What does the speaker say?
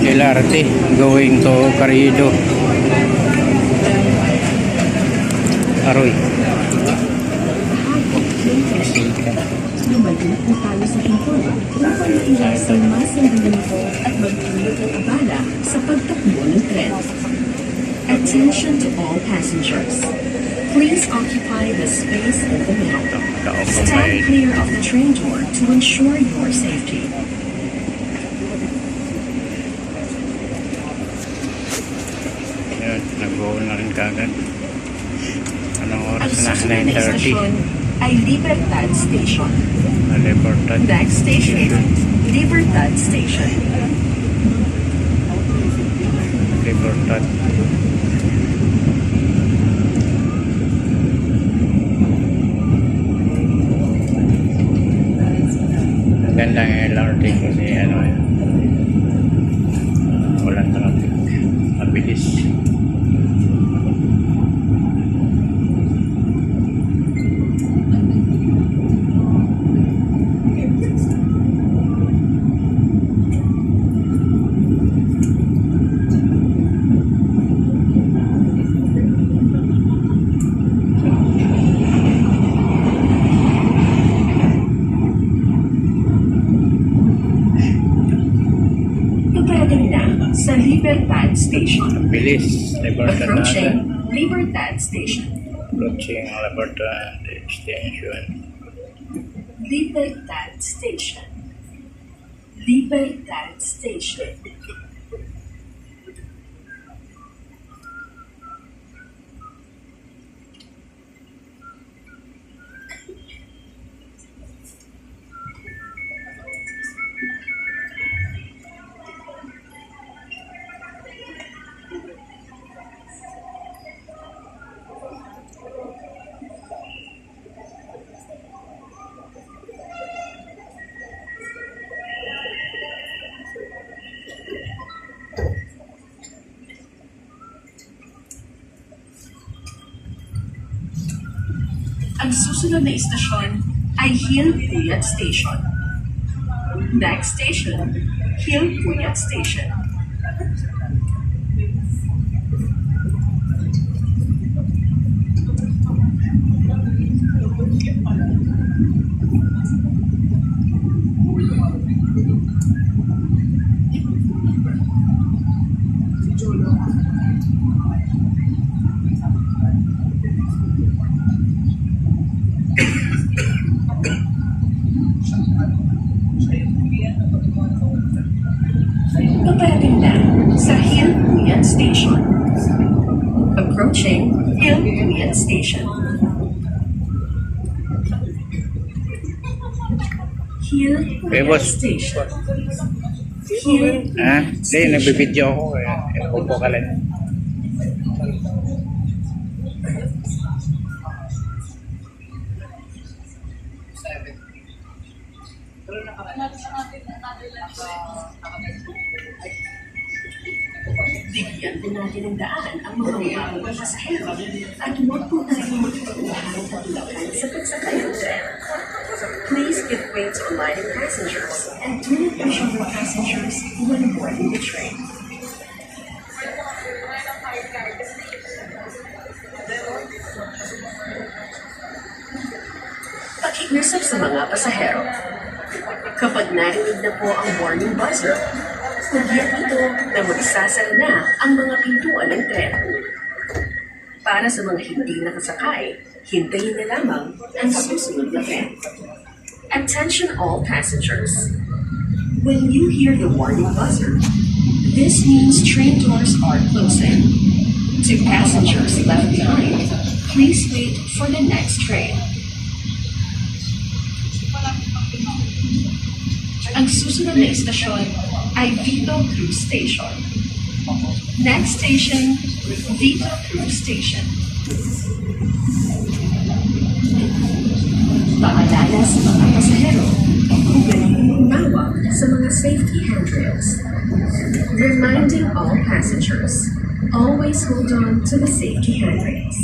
LRT going to Carriedo. Aroy. Lumayo po tayo sa hinto upang maiwasan masandaligo at magdulot ng abala sa pagtakbo ng tren. Attention to all passengers. Please occupy the space in the middle. Stand clear of the train door to ensure your safety. Yun, nag-go na rin kagad. Anong Ang oras na? susunod na 9:30. istasyon ay Libertad Station. Libertad. Next station, Libertad Station. Libertad. Gandang LRT kasi ano eh. Walang traffic. Mabilis. Paparating na sa Libertad Station. Mabilis. Libertad na. Approaching Libertad Station. Approaching Libertad Station. Libertad Station. Libertad Station. Ang susunod na istasyon ay Hill Puyat Station. Next station, Hill Puyat Station. Paparating na sa Hill Puyat Station. Approaching Hill Puyat Station. Hill Puyat Station. Hill Ha? Hindi, nagbibideo ako eh. Upo ka lang. Bigyan din natin ng daan ang mga mayamang pasahero at huwag po tayong magpapulahan ng katulakan sa pagsakay ng tren. Please give way to alighting passengers and do not push over passengers when boarding the train. Pakiusap sa mga pasahero. Kapag narinig na po ang warning buzzer, nagyan ito na magsasara na ang mga pintuan ng tren. Para sa mga hindi nakasakay, hintayin na lamang ang susunod na tren. Attention all passengers. When you hear the warning buzzer, this means train doors are closing. To passengers left behind, please wait for the next train. Ang susunod na istasyon ay Vito Cruz Station. Next station, Vito Cruz Station. Paalala sa mga pasahero, humawak sa mga safety handrails. Reminding all passengers, always hold on to the safety handrails.